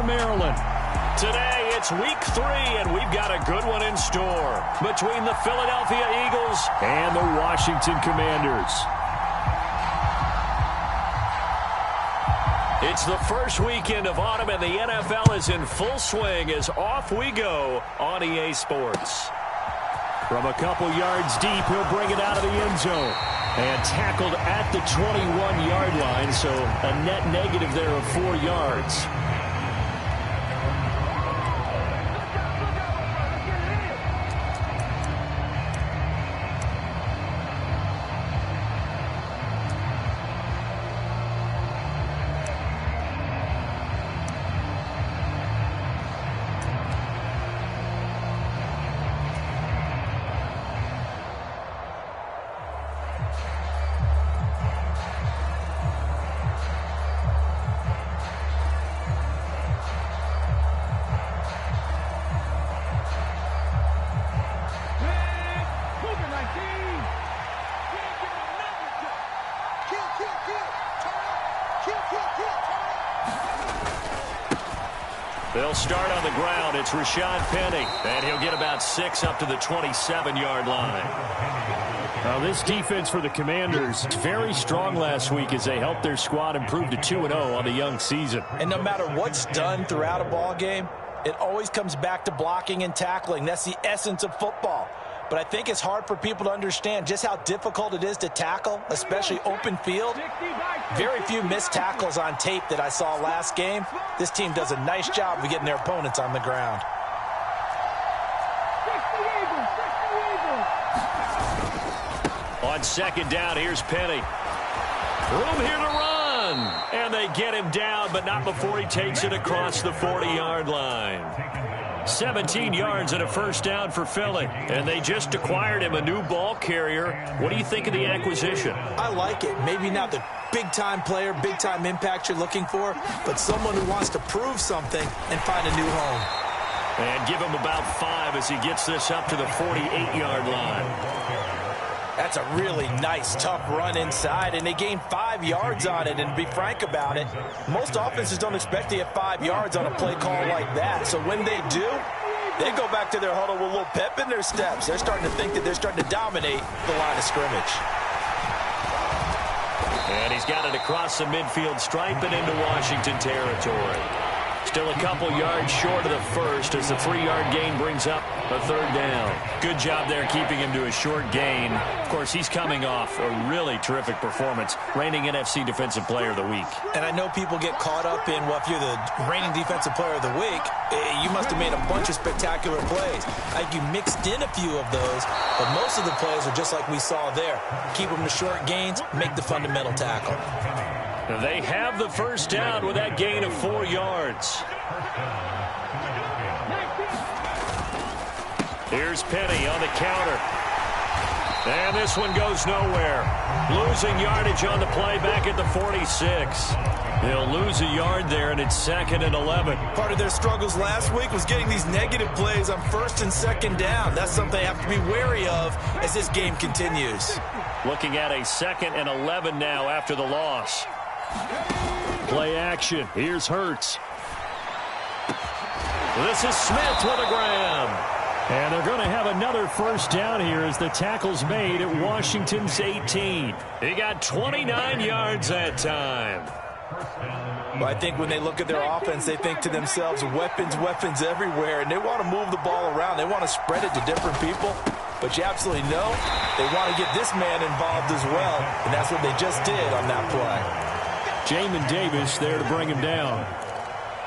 Maryland. Today, it's week 3, and we've got a good one in store between the Philadelphia Eagles and the Washington Commanders. It's the first weekend of autumn, and the NFL is in full swing as off we go on EA Sports. From a couple yards deep, he'll bring it out of the end zone. And tackled at the 21-yard line, so a net negative there of 4 yards. They'll start on the ground. It's Rashad Penny, and he'll get about 6 up to the 27-yard line. Now, this defense for the Commanders, very strong last week as they helped their squad improve to 2-0 on the young season. And no matter what's done throughout a ball game, it always comes back to blocking and tackling. That's the essence of football. But I think it's hard for people to understand just how difficult it is to tackle, especially open field. Very few missed tackles on tape that I saw last game. This team does a nice job of getting their opponents on the ground. On second down, here's Penny. Room here to run. And they get him down, but not before he takes it across the 40-yard line. 17 yards and a first down for Philly. And they just acquired him a new ball carrier. What do you think of the acquisition? I like it. Maybe not the big-time player, big-time impact you're looking for, but someone who wants to prove something and find a new home. And give him about 5 as he gets this up to the 48-yard line. That's a really nice, tough run inside, and they gained 5 yards on it. And to be frank about it, most offenses don't expect to get 5 yards on a play call like that. So when they do, they go back to their huddle with a little pep in their steps. They're starting to think that they're starting to dominate the line of scrimmage. And he's got it across the midfield stripe and into Washington territory. Still a couple yards short of the first as the 3-yard gain brings up a third down. Good job there keeping him to a short gain. Of course, he's coming off a really terrific performance, reigning NFC Defensive Player of the Week. And I know people get caught up in, well, if you're the reigning Defensive Player of the Week, you must have made a bunch of spectacular plays. I think you mixed in a few of those, but most of the plays are just like we saw there. Keep them to short gains, make the fundamental tackle. They have the first down with that gain of 4 yards. Here's Penny on the counter. And this one goes nowhere. Losing yardage on the play back at the 46. They'll lose a yard there, and it's 2nd and 11. Part of their struggles last week was getting these negative plays on 1st and 2nd down. That's something they have to be wary of as this game continues. Looking at a 2nd and 11 now after the loss. Play action. Here's Hurts. This is Smith with a grab. And they're going to have another first down here as the tackle's made at Washington's 18. He got 29 yards that time. Well, I think when they look at their offense, they think to themselves, weapons, weapons everywhere, and they want to move the ball around. They want to spread it to different people. But you absolutely know they want to get this man involved as well, and that's what they just did on that play. Jamin Davis there to bring him down.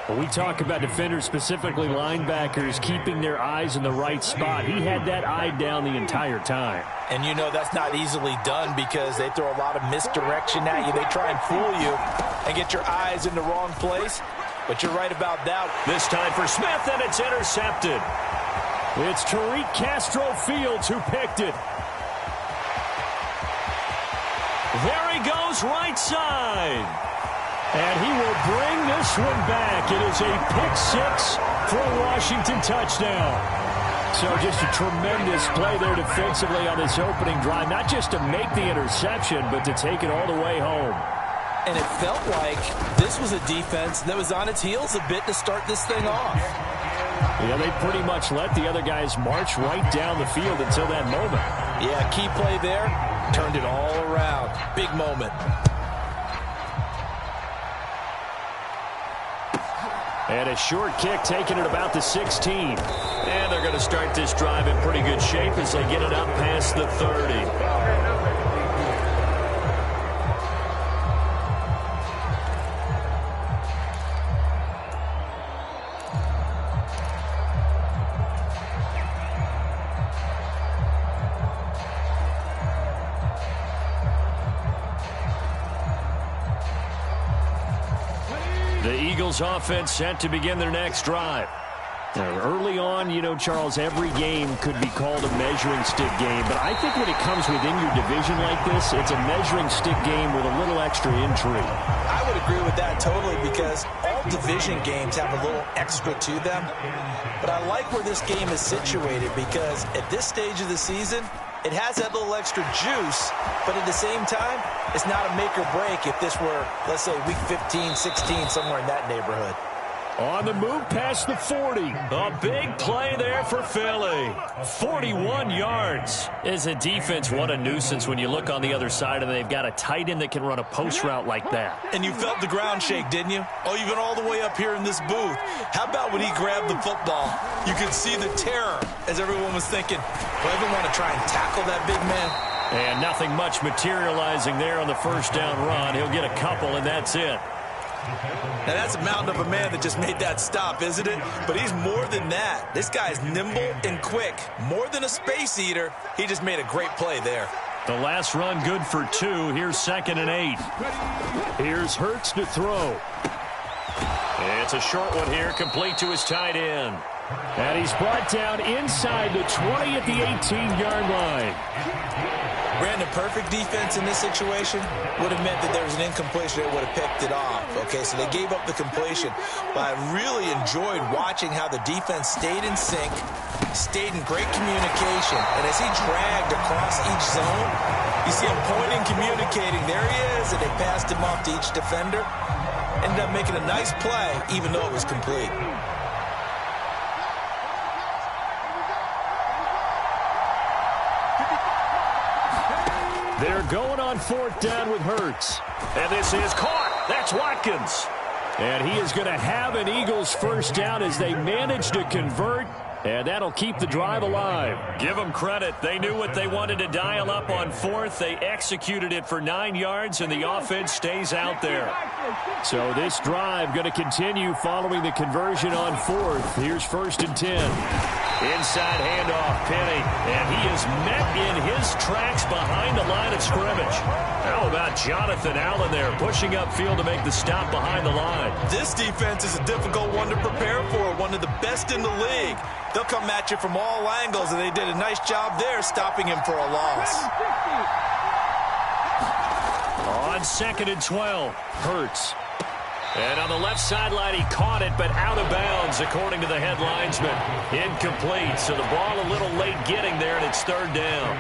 When we talk about defenders, specifically linebackers, keeping their eyes in the right spot, he had that eye down the entire time. And you know that's not easily done because they throw a lot of misdirection at you. They try and fool you and get your eyes in the wrong place. But you're right about that. This time for Smith, and it's intercepted. It's Tariq Castro-Fields who picked it. There he goes, right side. And he will bring this one back. It is a pick-6 for a Washington touchdown. So just a tremendous play there defensively on this opening drive. Not just to make the interception, but to take it all the way home. And it felt like this was a defense that was on its heels a bit to start this thing off. Yeah, they pretty much let the other guys march right down the field until that moment. Yeah, key play there. Turned it all around. Big moment. And a short kick taken at about the 16. And they're going to start this drive in pretty good shape as they get it up past the 30. The Eagles offense set to begin their next drive. Early on, you know, Charles, every game could be called a measuring stick game. But I think when it comes within your division like this, it's a measuring stick game with a little extra intrigue. I would agree with that totally because all division games have a little extra to them. But I like where this game is situated because at this stage of the season, it has that little extra juice, but at the same time, it's not a make or break if this were, let's say, week 15, 16, somewhere in that neighborhood. On the move past the 40. A big play there for Philly. 41 yards. As a defense, what a nuisance when you look on the other side and they've got a tight end that can run a post route like that. And you felt the ground shake, didn't you? Oh, even all the way up here in this booth. How about when he grabbed the football? You could see the terror as everyone was thinking, do I even want to try and tackle that big man? And nothing much materializing there on the first down run. He'll get a couple, and that's it. Now, that's a mountain of a man that just made that stop, isn't it? But he's more than that. This guy's nimble and quick. More than a space eater. He just made a great play there. The last run good for 2. Here's 2nd and 8. Here's Hurts to throw. It's a short one here, complete to his tight end. And he's brought down inside the 20 at the 18-yard line. Brandon, perfect defense in this situation would have meant that there was an incompletion that would have picked it off. Okay, so they gave up the completion. But I really enjoyed watching how the defense stayed in sync, stayed in great communication. And as he dragged across each zone, you see him pointing, communicating. There he is, and they passed him off to each defender. Ended up making a nice play, even though it was complete. They're going on 4th down with Hurts. And this is caught. That's Watkins. And he is going to have an Eagles first down as they manage to convert. And that'll keep the drive alive. Give them credit. They knew what they wanted to dial up on 4th. They executed it for 9 yards, and the offense stays out there. So this drive going to continue following the conversion on 4th. Here's 1st and 10. Inside handoff, Penny. And he is met in his tracks behind the line of scrimmage. How about Jonathan Allen there, pushing upfield to make the stop behind the line? This defense is a difficult one to prepare for, one of the best in the league. They'll come at you from all angles, and they did a nice job there stopping him for a loss. On 2nd and 12, Hurts. And on the left sideline, he caught it, but out of bounds, according to the head linesman. Incomplete, so the ball a little late getting there, and it's 3rd down.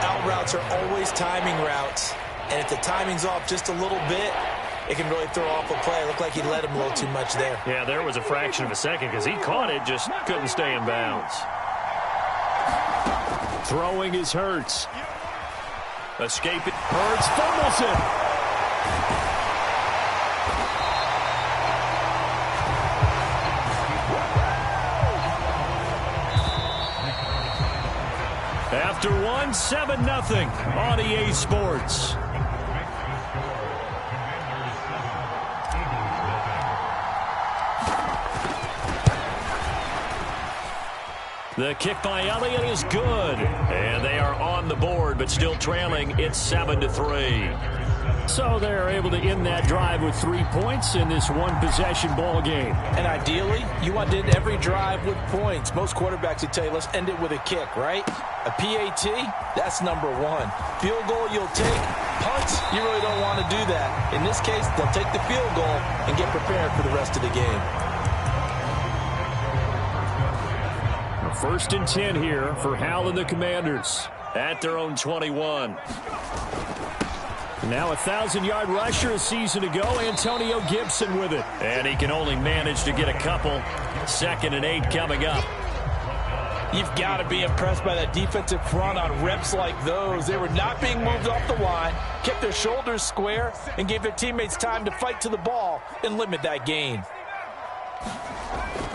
Out routes are always timing routes, and if the timing's off just a little bit, it can really throw off a play. It looked like he let him a little too much there. Yeah, there was a fraction of a second because he caught it, just couldn't stay in bounds. Throwing is Hurts. Escaping. Hurts fumbles it. After 1, 7-0 on EA Sports. The kick by Elliott is good. And they are on the board, but still trailing. It's 7-3. So they're able to end that drive with 3 points in this one-possession ball game. And ideally, you want to end every drive with points. Most quarterbacks would tell you, let's end it with a kick, right? A PAT, that's number 1. Field goal, you'll take. Punts, you really don't want to do that. In this case, they'll take the field goal and get prepared for the rest of the game. 1st and 10 here for Hal and the Commanders. At their own 21. Now a 1,000-yard rusher a season ago, Antonio Gibson with it. And he can only manage to get a couple. 2nd and 8 coming up. You've got to be impressed by that defensive front on reps like those. They were not being moved off the line, kept their shoulders square, and gave their teammates time to fight to the ball and limit that gain.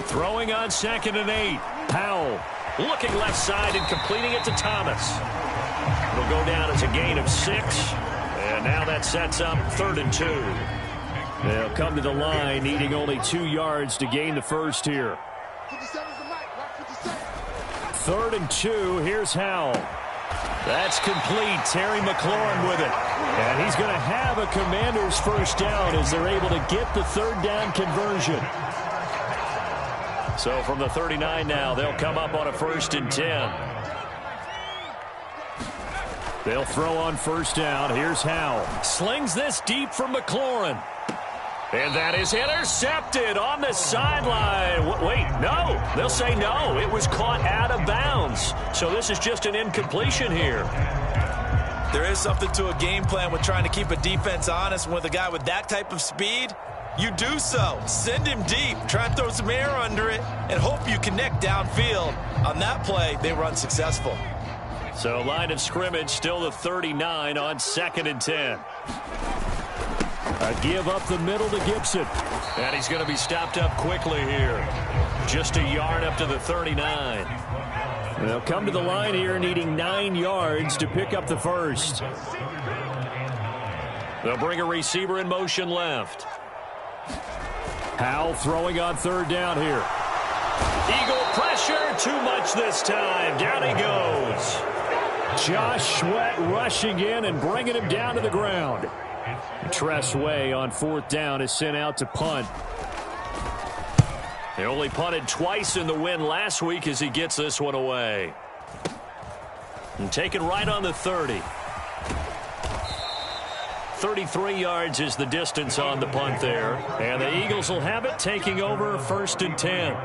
Throwing on 2nd and 8. Powell looking left side and completing it to Thomas. It'll go down as a gain of 6. And now that sets up 3rd and 2. They'll come to the line, needing only 2 yards to gain the first here. 3rd and 2. Here's Howell. That's complete. Terry McLaurin with it. And he's going to have a Commanders first down as they're able to get the 3rd down conversion. So from the 39 now, they'll come up on a 1st and 10. They'll throw on 1st down. Here's Howell. Slings this deep from McLaurin. And that is intercepted on the sideline. Wait, no. They'll say no. It was caught out of bounds. So this is just an incompletion here. There is something to a game plan with trying to keep a defense honest. With a guy with that type of speed, you do so. Send him deep. Try and throw some air under it and hope you connect downfield. On that play, they were unsuccessful. So line of scrimmage still the 39 on 2nd and 10. A give up the middle to Gibson. And he's going to be stopped up quickly here. Just a yard up to the 39. They'll come to the line here needing 9 yards to pick up the first. They'll bring a receiver in motion left. Howell throwing on 3rd down here. Eagle pressure, too much this time. Down he goes. Josh Sweat rushing in and bringing him down to the ground. Tress Way on 4th down is sent out to punt. He only punted twice in the win last week as he gets this one away. And taken right on the 30. 33 yards is the distance on the punt there. And the Eagles will have it, taking over 1st and 10.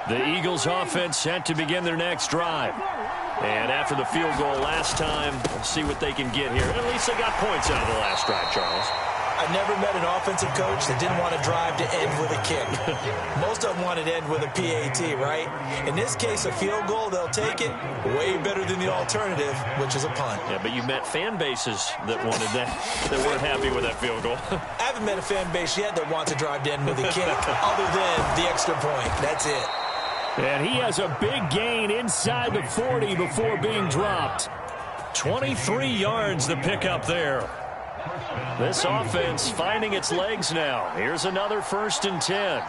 The Eagles offense set to begin their next drive. And after the field goal last time, we'll see what they can get here. At least they got points out of the last drive, Charles. I never met an offensive coach that didn't want to drive to end with a kick. Most of them wanted to end with a PAT, right? In this case, a field goal, they'll take it. Way better than the alternative, which is a punt. Yeah, but you met fan bases that wanted that, that weren't happy with that field goal. I haven't met a fan base yet that wants to drive to end with a kick, other than the extra point. That's it. And he has a big gain inside the 40 before being dropped. 23 yards the pickup there. This offense finding its legs now. Here's another 1st and 10.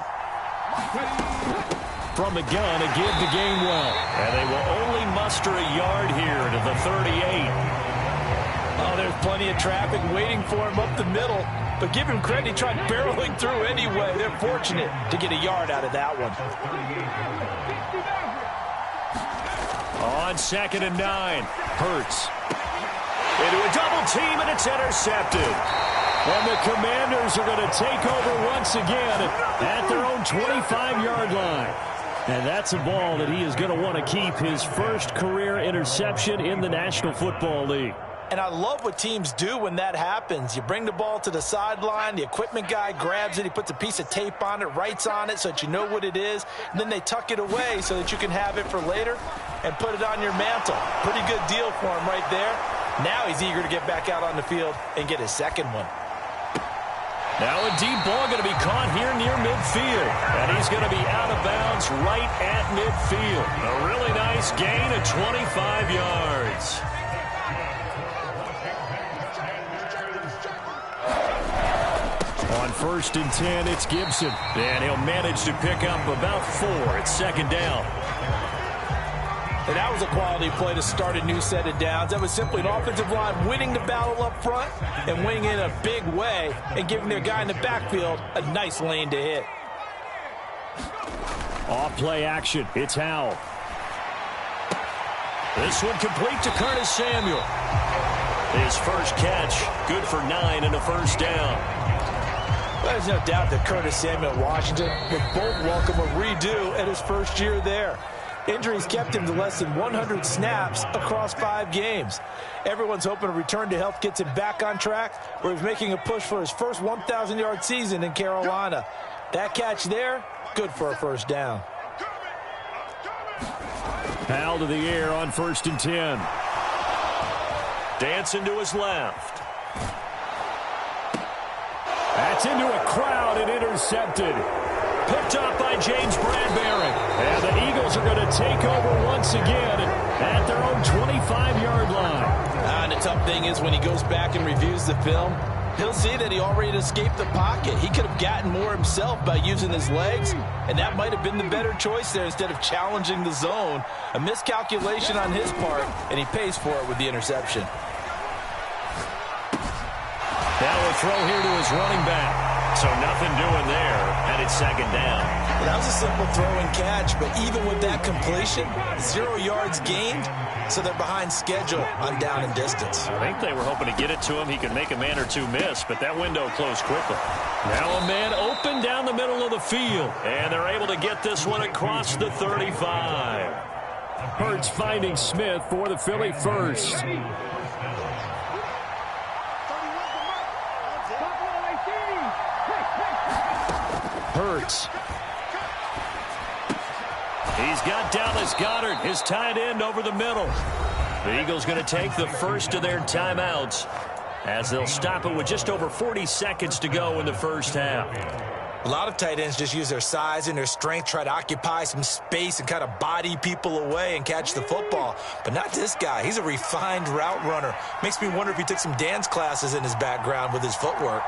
From the gun, a give to Gainwell. And they will only muster a yard here to the 38. Oh, there's plenty of traffic waiting for him up the middle. But give him credit, he tried barreling through anyway. They're fortunate to get a yard out of that one. On 2nd and 9. Hurts. Into a double team, and it's intercepted. And the Commanders are going to take over once again at their own 25-yard line. And that's a ball that he is going to want to keep, his first career interception in the National Football League. And I love what teams do when that happens. You bring the ball to the sideline, the equipment guy grabs it, he puts a piece of tape on it, writes on it so that you know what it is, and then they tuck it away so that you can have it for later and put it on your mantle. Pretty good deal for him right there. Now he's eager to get back out on the field and get his second one. Now a deep ball going to be caught here near midfield. And he's going to be out of bounds right at midfield. A really nice gain of 25 yards. On 1st and 10, it's Gibson. And he'll manage to pick up about 4 at 2nd down. And that was a quality play to start a new set of downs. That was simply an offensive line winning the battle up front and winning in a big way and giving their guy in the backfield a nice lane to hit. Off play action. It's Howell. This one complete to Curtis Samuel. His first catch, good for 9 and a 1st down. There's no doubt that Curtis Samuel at Washington would both welcome a redo at his first year there. Injuries kept him to less than 100 snaps across 5 games. Everyone's hoping a return to health gets him back on track, where he's making a push for his first 1,000-yard season in Carolina. That catch there, good for a first down. Powell to the air on 1st and 10. Dancing to his left. That's into a crowd and intercepted. Picked up by James Bradbury. And the Eagles are going to take over once again at their own 25-yard line. And the tough thing is when he goes back and reviews the film, he'll see that he already escaped the pocket. He could have gotten more himself by using his legs, and that might have been the better choice there instead of challenging the zone. A miscalculation on his part, and he pays for it with the interception. Now a throw here to his running back. So nothing doing there, and it's 2nd down. Well, that was a simple throw and catch, but even with that completion, 0 yards gained, so they're behind schedule on down and distance. I think they were hoping to get it to him. He could make a man or two miss, but that window closed quickly. Now a man open down the middle of the field, and they're able to get this one across the 35. Hurts finding Smith for the Philly first. Hurts. He's got Dallas Goedert, his tight end, over the middle. The Eagles going to take the first of their timeouts as they'll stop it with just over 40 seconds to go in the first half. A lot of tight ends just use their size and their strength, try to occupy some space and kind of body people away and catch the football. But not this guy. He's a refined route runner. Makes me wonder if he took some dance classes in his background with his footwork.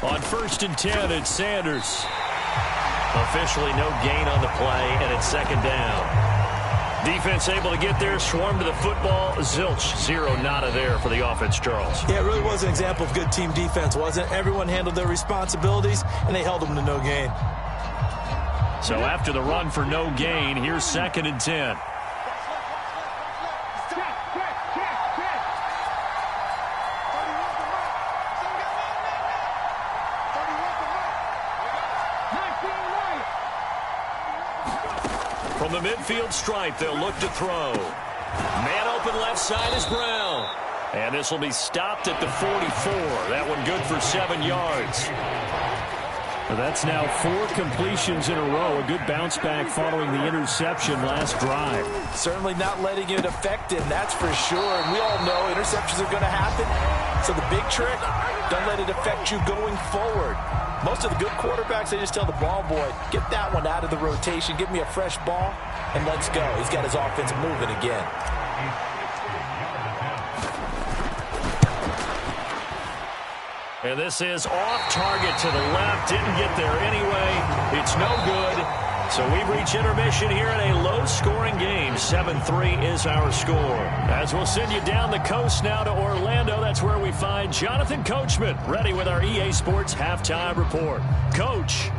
On 1st and 10, it's Sanders. Officially no gain on the play, and it's 2nd down. Defense able to get there, swarm to the football. Zilch, 0 nada there for the offense, Charles. Yeah, it really was an example of good team defense, wasn't it? Everyone handled their responsibilities, and they held them to no gain. So after the run for no gain, here's 2nd and 10. From the midfield stripe, they'll look to throw. Man open left side is Brown. And this will be stopped at the 44. That one good for 7 yards. Well, that's now 4 completions in a row. A good bounce back following the interception last drive. Certainly not letting it affect him, that's for sure. And we all know interceptions are going to happen. So the big trick, don't let it affect you going forward. Most of the good quarterbacks, they just tell the ball boy, get that one out of the rotation, give me a fresh ball, and let's go. He's got his offense moving again. And this is off target to the left. Didn't get there anyway. It's no good. So we've reached intermission here in a low-scoring game. 7-3 is our score. As we'll send you down the coast now to Orlando, that's where we find Jonathan Coachman, ready with our EA Sports Halftime Report. Coach.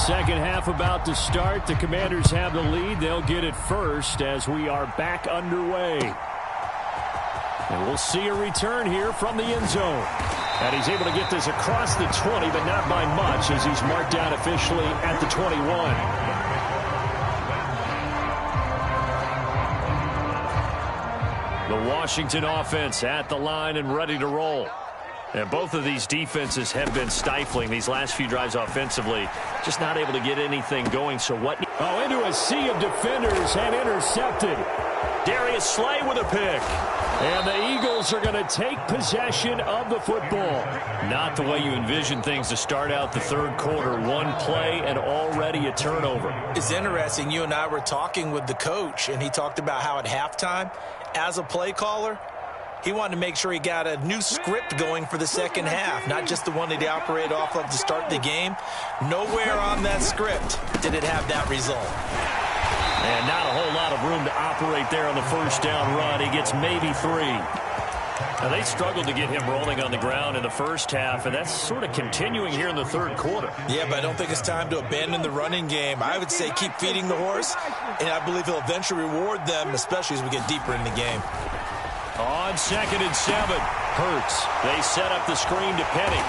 Second half about to start. The Commanders have the lead. They'll get it first as we are back underway. And we'll see a return here from the end zone. And he's able to get this across the 20, but not by much as he's marked out officially at the 21. The Washington offense at the line and ready to roll. And both of these defenses have been stifling these last few drives offensively. Just not able to get anything going. So what? Oh, into a sea of defenders and intercepted. Darius Slay with a pick. And the Eagles are going to take possession of the football. Not the way you envision things to start out the third quarter. One play and already a turnover. It's interesting. You and I were talking with the coach, and he talked about how at halftime, as a play caller, he wanted to make sure he got a new script going for the second half, not just the one that he operated off of to start the game. Nowhere on that script did it have that result. And not a whole lot of room to operate there on the first down run. He gets maybe 3. Now, they struggled to get him rolling on the ground in the first half, and that's sort of continuing here in the third quarter. Yeah, but I don't think it's time to abandon the running game. I would say keep feeding the horse, and I believe he'll eventually reward them, especially as we get deeper in the game. On 2nd and 7, Hurts. They set up the screen to Penny.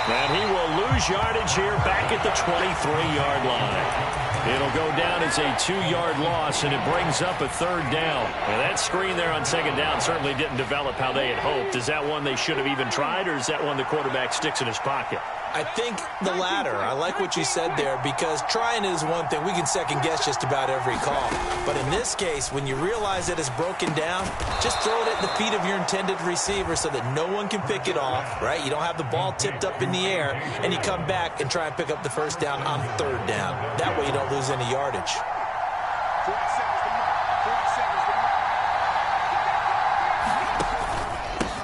And he will lose yardage here back at the 23-yard line. It'll go down as a 2-yard loss, and it brings up a 3rd down. And that screen there on 2nd down certainly didn't develop how they had hoped. Is that one they should have even tried, or is that one the quarterback sticks in his pocket? I think the latter. I like what you said there, because trying is one thing. We can second-guess just about every call. But in this case, when you realize that it's broken down, just throw it at the feet of your intended receiver so that no one can pick it off, right? You don't have the ball tipped up in the air, and you come back and try and pick up the first down on 3rd down. That way you don't lose any yardage.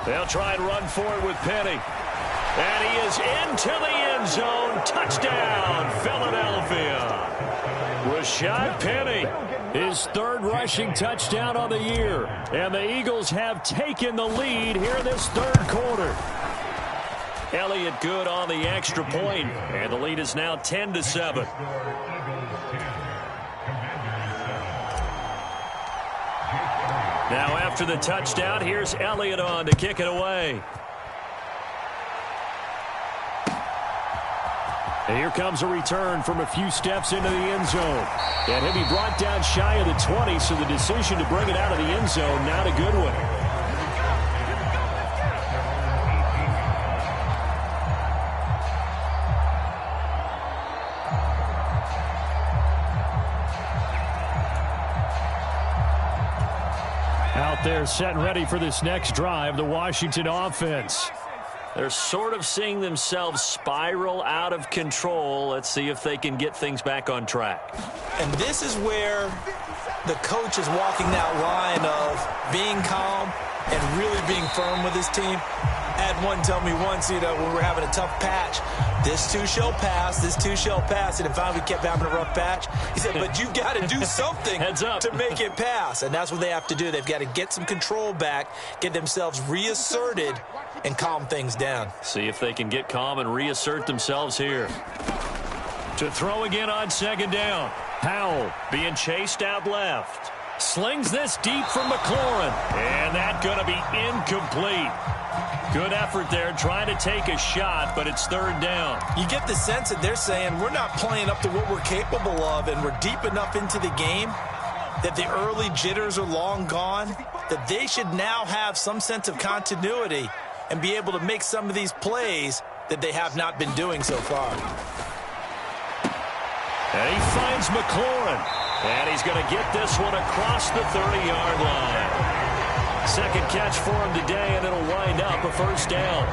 They'll try and run for it with Penny. And he is into the end zone. Touchdown, Philadelphia. Rashad Penny, his 3rd rushing touchdown of the year. And the Eagles have taken the lead here in this 3rd quarter. Elliott good on the extra point, and the lead is now 10-7. Now after the touchdown, here's Elliott on to kick it away. And here comes a return from a few steps into the end zone. And he'll be brought down shy of the 20, so the decision to bring it out of the end zone, not a good one. Out there set and ready for this next drive, the Washington offense. They're sort of seeing themselves spiral out of control. Let's see if they can get things back on track. And this is where the coach is walking that line of being calm and really being firm with his team. I had one tell me once, when we were having a tough patch, this too shall pass, this too shall pass. And finally we kept having a rough patch. He said, but you've got to do something to make it pass. And that's what they have to do. They've got to get some control back, get themselves reasserted, and calm things down. See if they can get calm and reassert themselves here. To throw again on 2nd down. Powell being chased out left. Slings this deep from McLaurin. And that's going to be incomplete. Good effort there trying to take a shot, but it's 3rd down. You get the sense that they're saying we're not playing up to what we're capable of, and we're deep enough into the game that the early jitters are long gone, that they should now have some sense of continuity and be able to make some of these plays that they have not been doing so far. And he finds McLaurin. And he's going to get this one across the 30-yard line. 2nd catch for him today, and it'll wind up a 1st down.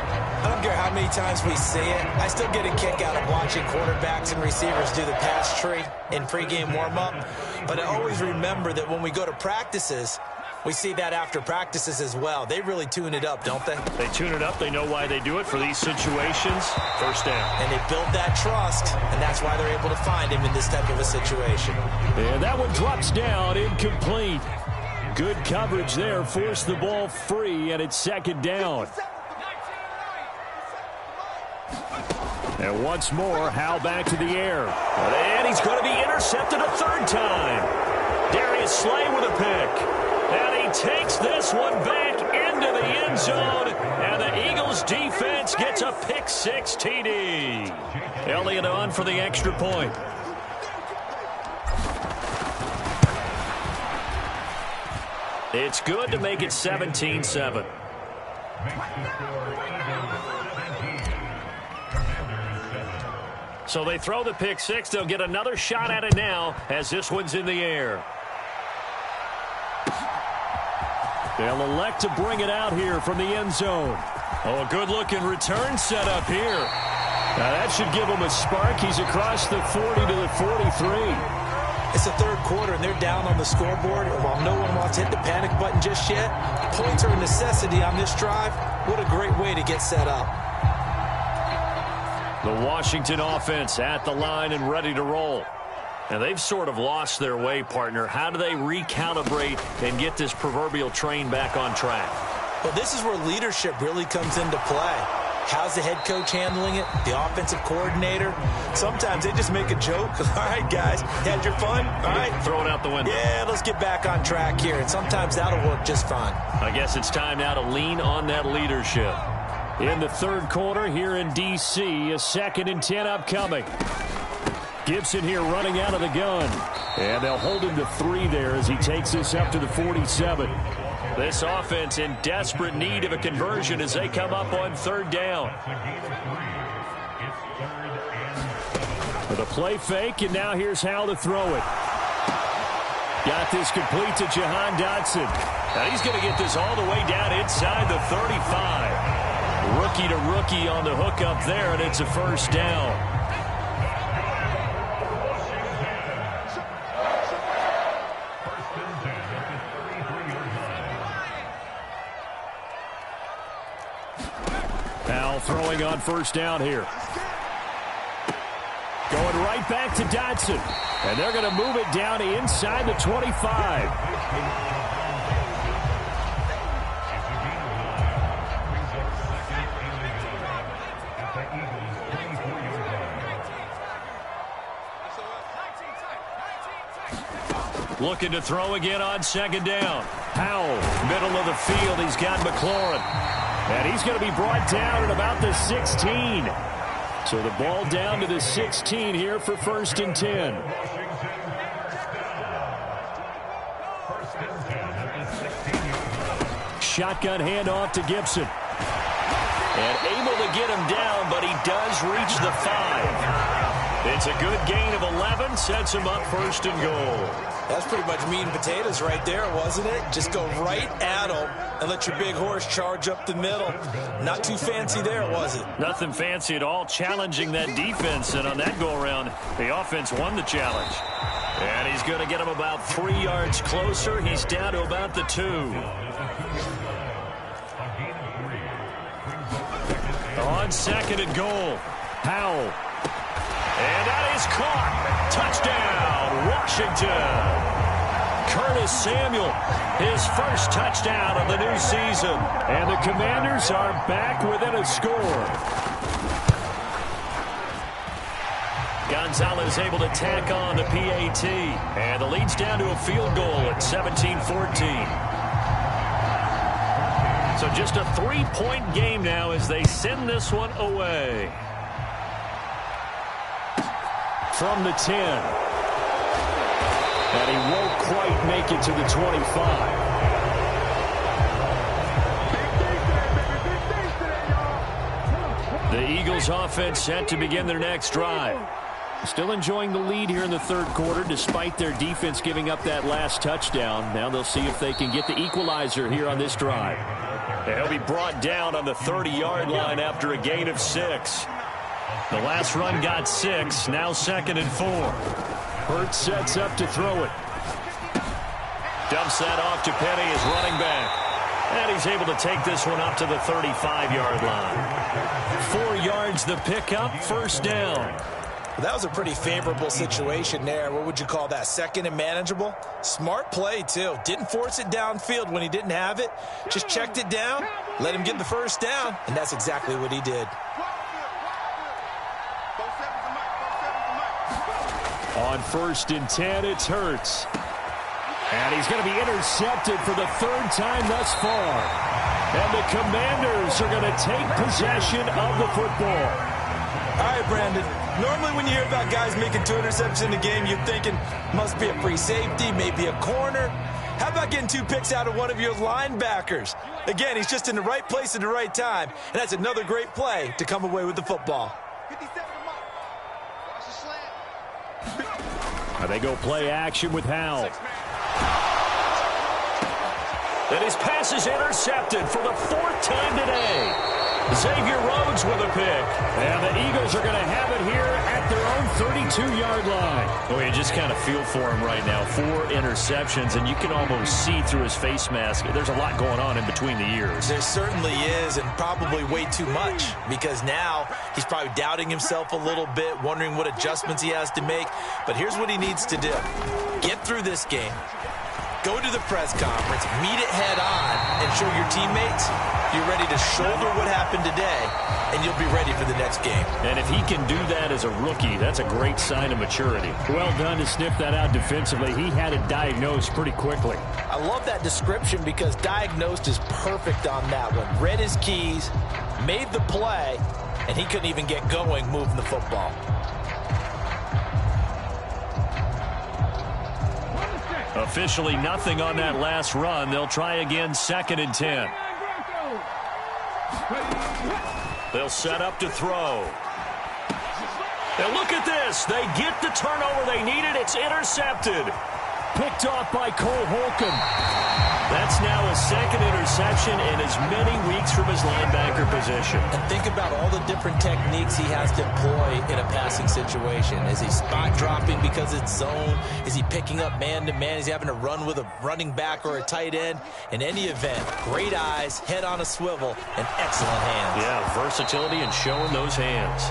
I don't care how many times we say it, I still get a kick out of watching quarterbacks and receivers do the pass tree in pregame warm-up. But I always remember that when we go to practices, we see that after practices as well. They really tune it up, don't they? They tune it up. They know why they do it for these situations. 1st down. And they build that trust, and that's why they're able to find him in this type of a situation. And that one drops down, incomplete. Good coverage there, forced the ball free, and it's 2nd down. And once more, Howell back to the air. And he's going to be intercepted a 3rd time. Darius Slay with a pick. And he takes this one back into the end zone. And the Eagles defense gets a pick-6 TD. Elliott on for the extra point. It's good to make it 17-7. So they throw the pick-6. They'll get another shot at it now as this one's in the air. They'll elect to bring it out here from the end zone. Oh, a good-looking return set up here. Now that should give him a spark. He's across the 40 to the 43. It's the 3rd quarter, and they're down on the scoreboard. And while no one wants to hit the panic button just yet, points are a necessity on this drive. What a great way to get set up. The Washington offense at the line and ready to roll. And they've sort of lost their way, partner. How do they recalibrate and get this proverbial train back on track? Well, this is where leadership really comes into play. How's the head coach handling it? The offensive coordinator? Sometimes they just make a joke. All right, guys, had your fun? All right. Throw it out the window. Yeah, let's get back on track here. And sometimes that'll work just fine. I guess it's time now to lean on that leadership. In the third quarter here in D.C., a 2nd and 10 upcoming. Gibson here running out of the gun. And they'll hold him to 3 there as he takes this up to the 47. This offense in desperate need of a conversion as they come up on 3rd down. With a play fake, and now here's how to throw it. Got this complete to Jahan Dotson. Now he's going to get this all the way down inside the 35. Rookie to rookie on the hook up there, and it's a 1st down. Throwing on 1st down here. Going right back to Dotson. And they're going to move it down inside the 25. Looking to throw again on 2nd down. Powell, middle of the field. He's got McLaurin. And he's going to be brought down at about the 16. So the ball down to the 16 here for 1st and 10. Shotgun handoff to Gibson. And able to get him down, but he does reach the 5. It's a good gain of 11, sets him up 1st and goal. That's pretty much meat and potatoes right there, wasn't it? Just go right at him and let your big horse charge up the middle. Not too fancy there, was it? Nothing fancy at all, challenging that defense. And on that go-around, the offense won the challenge. And he's going to get him about 3 yards closer. He's down to about the 2. On 2nd and goal, Powell. And that is caught. Touchdown, Washington. Curtis Samuel, his 1st touchdown of the new season. And the Commanders are back within a score. Gonzalez able to tack on the PAT. And the lead's down to a field goal at 17-14. So just a 3-point game now as they send this one away. From the 10. And he won't quite make it to the 25. The Eagles offense set to begin their next drive. Still enjoying the lead here in the 3rd quarter despite their defense giving up that last touchdown. Now they'll see if they can get the equalizer here on this drive. He'll be brought down on the 30-yard line after a gain of 6. The last run got 6, now 2nd and 4. Hurts sets up to throw it. Dumps that off to Penny as running back. And he's able to take this one up to the 35-yard line. 4 yards the pickup, 1st down. That was a pretty favorable situation there. What would you call that? 2nd and manageable? Smart play, too. Didn't force it downfield when he didn't have it. Just checked it down, let him get the 1st down, and that's exactly what he did. On 1st and 10, it's Hurts. And he's going to be intercepted for the 3rd time thus far. And the Commanders are going to take possession of the football. All right, Brandon. Normally when you hear about guys making 2 interceptions in a game, you're thinking must be a free safety, maybe a corner. How about getting 2 picks out of one of your linebackers? Again, he's just in the right place at the right time. And that's another great play to come away with the football. They go play action with Howell. And his pass is intercepted for the 4th time today. Xavier Rhodes with a pick. And the Eagles are going to have it here at their own 32-yard line. Well, you just kind of feel for him right now. 4 interceptions, and you can almost see through his face mask. There's a lot going on in between the ears. There certainly is, and probably way too much, because now he's probably doubting himself a little bit, wondering what adjustments he has to make. But here's what he needs to do. Get through this game. Go to the press conference, meet it head on, and show your teammates you're ready to shoulder what happened today, and you'll be ready for the next game. And if he can do that as a rookie, that's a great sign of maturity. Well done to sniff that out defensively. He had it diagnosed pretty quickly. I love that description because diagnosed is perfect on that one. Read his keys, made the play, and he couldn't even get going moving the football. Officially nothing on that last run. They'll try again, 2nd and 10. They'll set up to throw. And look at this. They get the turnover they needed. It's intercepted. Picked off by Cole Holcomb. That's now his 2nd interception in as many weeks from his linebacker position. And think about all the different techniques he has to employ in a passing situation. Is he spot dropping because it's zone? Is he picking up man-to-man? Is he having to run with a running back or a tight end? In any event, great eyes, head on a swivel, and excellent hands. Yeah, versatility and showing those hands.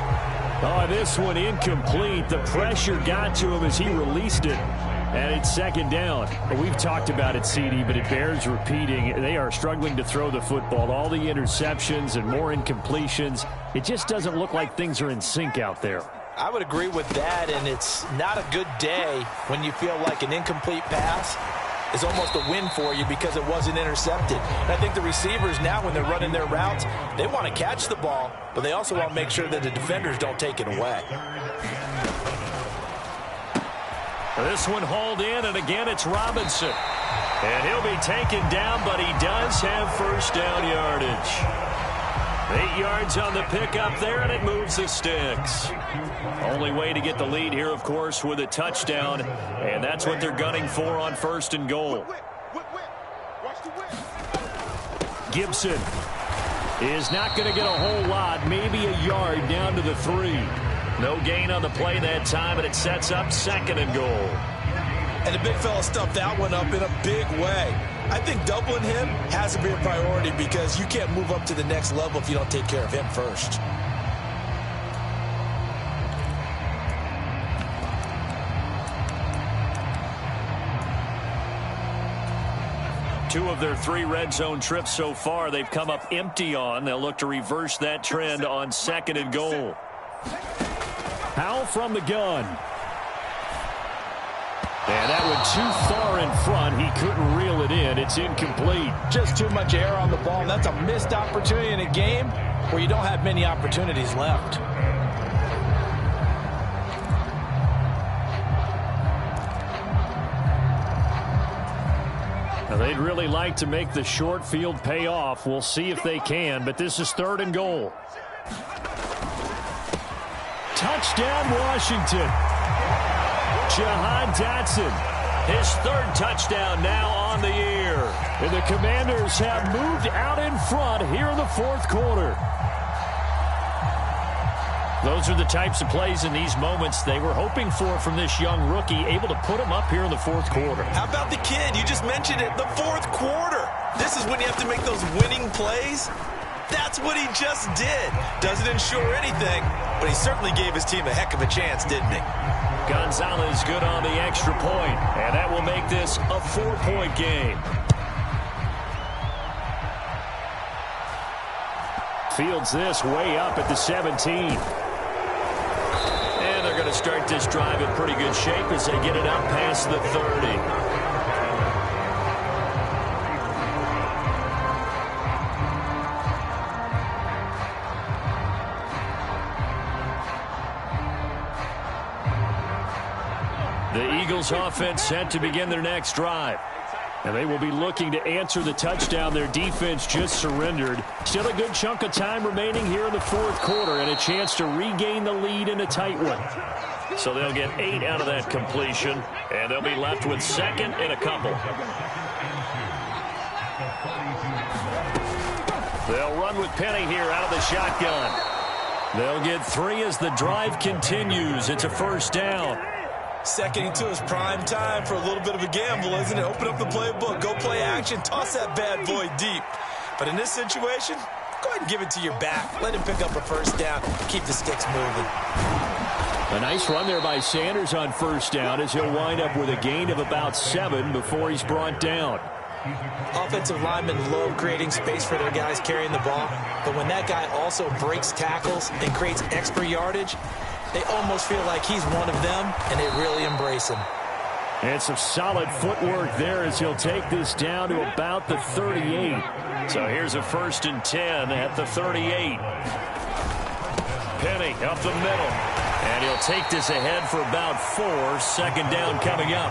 Oh, this one incomplete. The pressure got to him as he released it. And it's 2nd down. We've talked about it, CD, but it bears repeating. They are struggling to throw the football. All the interceptions and more incompletions. It just doesn't look like things are in sync out there. I would agree with that, and it's not a good day when you feel like an incomplete pass is almost a win for you because it wasn't intercepted. And I think the receivers now, when they're running their routes, they want to catch the ball, but they also want to make sure that the defenders don't take it away. This one hauled in, and again it's Robinson. And he'll be taken down, but he does have 1st down yardage. 8 yards on the pickup there, and it moves the sticks. Only way to get the lead here, of course, with a touchdown, and that's what they're gunning for on 1st and goal. Gibson is not going to get a whole lot, maybe a yard down to the 3. No gain on the play that time, and it sets up 2nd and goal. And the big fella stuffed that one up in a big way. I think doubling him has to be a priority because you can't move up to the next level if you don't take care of him first. Two of their 3 red zone trips so far, they've come up empty on. They'll look to reverse that trend on 2nd and goal. Powell from the gun. And that went too far in front. He couldn't reel it in. It's incomplete. Just too much air on the ball, and that's a missed opportunity in a game where you don't have many opportunities left. Now, they'd really like to make the short field pay off. We'll see if they can, but this is 3rd and goal. Touchdown, Washington. Jahan Dotson. His 3rd touchdown now on the year. And the Commanders have moved out in front here in the 4th quarter. Those are the types of plays in these moments they were hoping for from this young rookie, able to put him up here in the 4th quarter. How about the kid? You just mentioned it, the 4th quarter. This is when you have to make those winning plays. That's what he just did. Doesn't ensure anything, but he certainly gave his team a heck of a chance, didn't he? Gonzalez good on the extra point, and that will make this a 4-point game. Fields this way up at the 17. And they're going to start this drive in pretty good shape as they get it up past the 30. The Eagles offense set to begin their next drive. And they will be looking to answer the touchdown their defense just surrendered. Still a good chunk of time remaining here in the 4th quarter and a chance to regain the lead in a tight one. So they'll get 8 out of that completion, and they'll be left with 2nd and a couple. They'll run with Penny here out of the shotgun. They'll get 3 as the drive continues. It's a first down. Second and 2 is prime time for a little bit of a gamble, isn't it? Open up the playbook, go play action, toss that bad boy deep. But in this situation, go ahead and give it to your back. Let him pick up a first down. Keep the sticks moving. A nice run there by Sanders on first down as he'll wind up with a gain of about 7 before he's brought down. Offensive linemen love creating space for their guys carrying the ball, but when that guy also breaks tackles and creates extra yardage, they almost feel like he's one of them, and they really embrace him. And some solid footwork there as he'll take this down to about the 38. So here's a 1st and 10 at the 38. Penny up the middle. And he'll take this ahead for about 4. Second down coming up.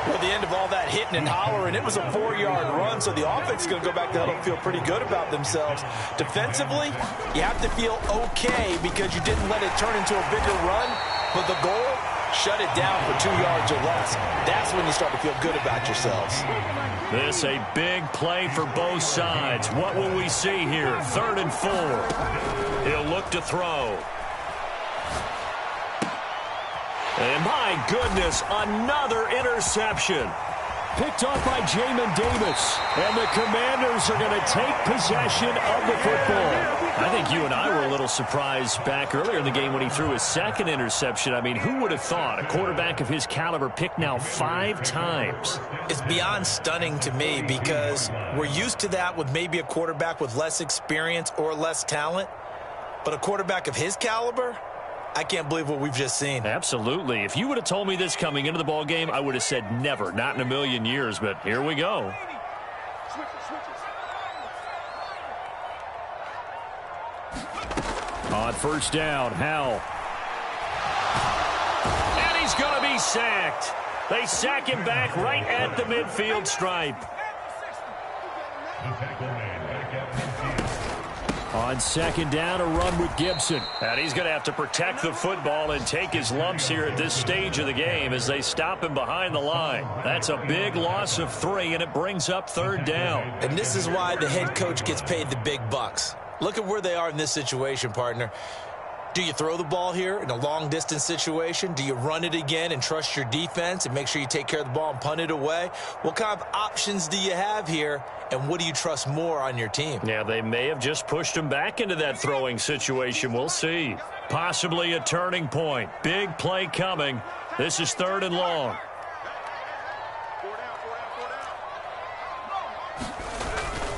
Well, at the end of all that hitting and hollering, it was a 4-yard run, so the offense is going to go back to huddle and feel pretty good about themselves. Defensively, you have to feel okay because you didn't let it turn into a bigger run, but the goal, shut it down for 2 yards or less. That's when you start to feel good about yourselves. This a big play for both sides. What will we see here? 3rd and 4. He'll look to throw. And my goodness, another interception. Picked off by Jamin Davis. And the Commanders are going to take possession of the football. I think you and I were a little surprised back earlier in the game when he threw his 2nd interception. I mean, who would have thought a quarterback of his caliber picked now 5 times? It's beyond stunning to me because we're used to that with maybe a quarterback with less experience or less talent. But a quarterback of his caliber, I can't believe what we've just seen. Absolutely. If you would have told me this coming into the ball game, I would have said never, not in a million years. But here we go. On first down, Howell. And he's going to be sacked. They sack him back right at the midfield stripe. On second down, a run with Gibson. And he's going to have to protect the football and take his lumps here at this stage of the game as they stop him behind the line. That's a big loss of 3, and it brings up 3rd down. And this is why the head coach gets paid the big bucks. Look at where they are in this situation, partner. Do you throw the ball here in a long-distance situation? Do you run it again and trust your defense and make sure you take care of the ball and punt it away? What kind of options do you have here, and what do you trust more on your team? Yeah, they may have just pushed him back into that throwing situation. We'll see. Possibly a turning point. Big play coming. This is 3rd and long.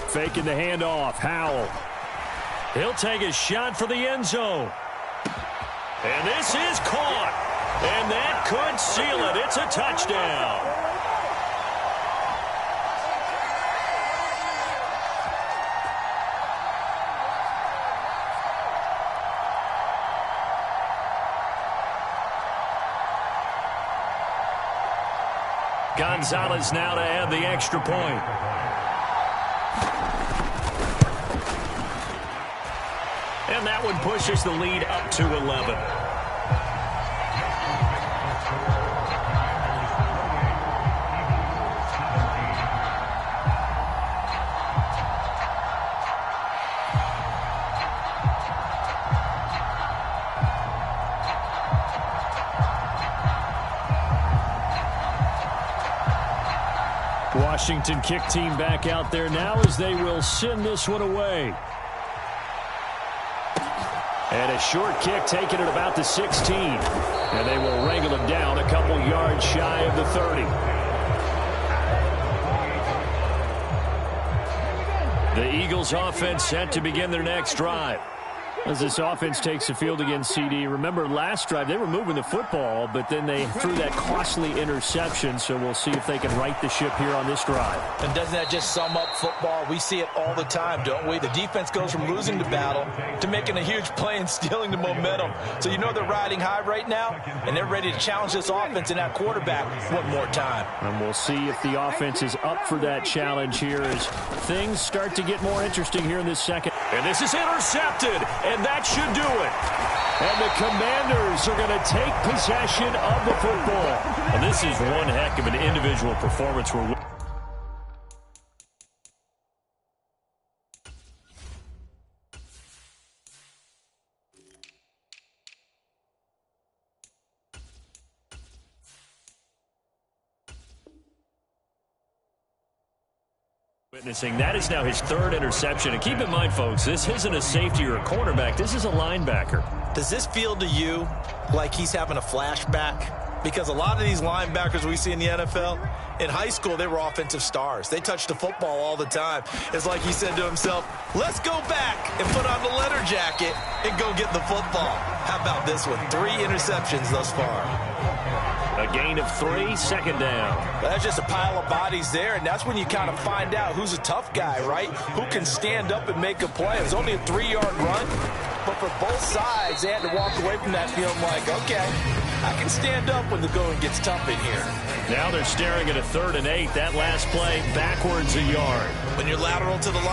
Faking the handoff, Howell. He'll take a shot for the end zone. And this is caught. And that could seal it. It's a touchdown. Gonzalez now to add the extra point. And that one pushes the lead up to 11. Washington kick team back out there now as they will send this one away. And a short kick taken at about the 16. And they will wrangle him down a couple yards shy of the 30. The Eagles offense set to begin their next drive. As this offense takes the field against CD, remember last drive they were moving the football, but then they threw that costly interception, so we'll see if they can right the ship here on this drive. And doesn't that just sum up football? We see it all the time, don't we? The defense goes from losing the battle to making a huge play and stealing the momentum. So you know they're riding high right now, and they're ready to challenge this offense and that quarterback one more time. And we'll see if the offense is up for that challenge here as things start to get more interesting here in this second. And this is intercepted, and that should do it. And the Commanders are going to take possession of the football. And this is one heck of an individual performance. Witnessing that is now his third interception. And keep in mind, folks, this isn't a safety or a cornerback. This is a linebacker. Does this feel to you like he's having a flashback? Because a lot of these linebackers we see in the NFL, in high school, they were offensive stars. They touched the football all the time. It's like he said to himself, let's go back and put on the leather jacket and go get the football. How about this one? 3 interceptions thus far. A gain of 3, second down. That's just a pile of bodies there, and that's when you kind of find out who's a tough guy, right? Who can stand up and make a play. It was only a 3-yard run, but for both sides, they had to walk away from that feeling like, okay, I can stand up when the going gets tough in here. Now they're staring at a 3rd and 8. That last play backwards a yard. When you're lateral to the line,